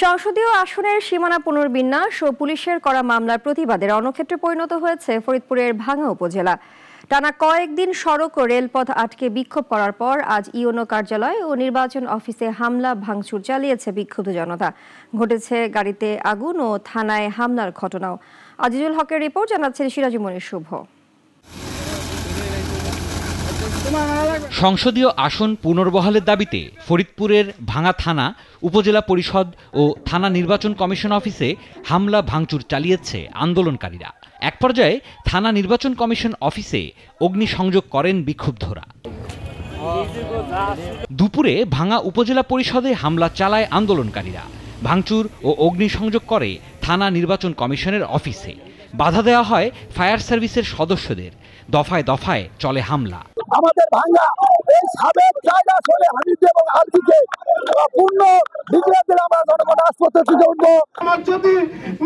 সংসদীয় আসনের সীমানা পুনর্বিন্যাস ও পুলিশের করা মামলার প্রতিবাদে রণক্ষেত্রে পরিণত হয়েছে ফরিদপুরের ভাঙ্গা উপজেলা। টানা কয়েকদিন সড়ক ও রেলপথ আটকে বিক্ষোভ করার পর আজ ইউনো কার্যালয় ও নির্বাচন অফিসে হামলা ভাঙচুর চালিয়েছে বিক্ষুব্ধ জনতা। ঘটেছে গাড়িতে আগুন ও থানায় হামলার ঘটনাও। আজিজুল হকের রিপোর্ট, জানাচ্ছেন সিরাজুমনির শুভ। সংসদীয় আসন পুনর্বহালের দাবিতে ফরিদপুরের ভাঙ্গা থানা, উপজেলা পরিষদ ও থানা নির্বাচন কমিশন অফিসে হামলা ভাঙচুর চালিয়েছে আন্দোলনকারীরা। এক পর্যায়ে থানা নির্বাচন কমিশন অফিসে অগ্নিসংযোগ করেন বিক্ষুব্ধরা। দুপুরে ভাঙ্গা উপজেলা পরিষদে হামলা চালায় আন্দোলনকারীরা। ভাঙচুর ও অগ্নিসংযোগ করে থানা নির্বাচন কমিশনের অফিসে। বাধা দেওয়া হয় ফায়ার সার্ভিসের সদস্যদের। দফায় দফায় চলে হামলা। আমাদের ভাঙ্গা এই সাবেক জায়গা চলে হামিদ এবং আলদিকে পূর্ণ বিক্রিয়া দিলে আমরা জনগণ রাজপথে থেকে উঠবো। আমার যদি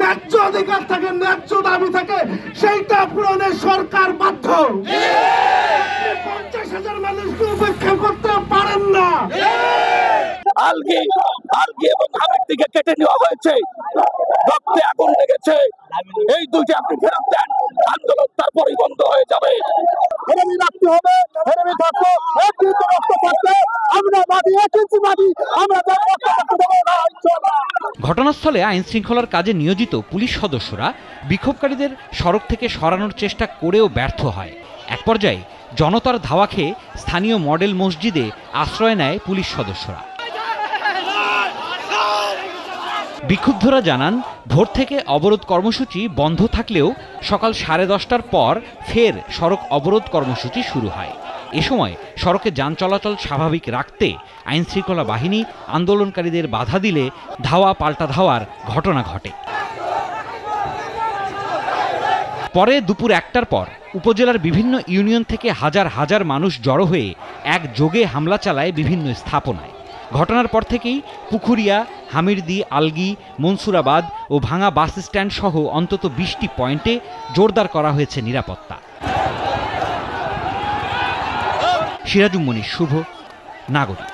ন্যায্য অধিকার থাকে, ন্যায্য দাবি থাকে, সেইটা পূরণে সরকার বাধ্য। 50,000 মানুষকে উপেক্ষা করতে পারেন না। আলগি এবং হামিদ থেকে কেটে নেওয়া হয়েছে, রক্তে আগুন লেগেছে। এই দুইটা আপনি ফেরত দেন, আন্দোলন তারপরই বন্ধ হয়ে যাবে। হেরেমি রাখতে হবে, হেরেমি থাকবো, একদিন রক্ত থাকবে, আমরা বাদী, এক ইঞ্চি বাদী, আমরা রক্ত থাকতে দেবো না। ঘটনাস্থলে আইন শৃঙ্খলার কাজে নিয়োজিত পুলিশ সদস্যরা বিক্ষোভকারীদের সড়ক থেকে সরানোর চেষ্টা করেও ব্যর্থ হয়। এক পর্যায়ে জনতার ধাওয়া খেয়ে স্থানীয় মডেল মসজিদে আশ্রয় নেয় পুলিশ সদস্যরা। বিক্ষুব্ধরা জানান, ভোর থেকে অবরোধ কর্মসূচি বন্ধ থাকলেও সকাল 10:30টার পর ফের সড়ক অবরোধ কর্মসূচি শুরু হয়। এ সময় সড়কে যান চলাচল স্বাভাবিক রাখতে আইনশৃঙ্খলা বাহিনী আন্দোলনকারীদের বাধা দিলে ধাওয়া পাল্টা ধাওয়ার ঘটনা ঘটে। পরে দুপুর 1টার পর উপজেলার বিভিন্ন ইউনিয়ন থেকে হাজার হাজার মানুষ জড়ো হয়ে একযোগে হামলা চালায় বিভিন্ন স্থাপনায়। ঘটনার পর থেকেই পুখুরিয়া, হামিরদি, আলগি, মনসুরাবাদ ও ভাঙ্গা বাস স্ট্যান্ড সহ অন্তত 20টি পয়েন্টে জোরদার করা হয়েছে নিরাপত্তা। সিরাজুমনির শুভ, নাগরিক।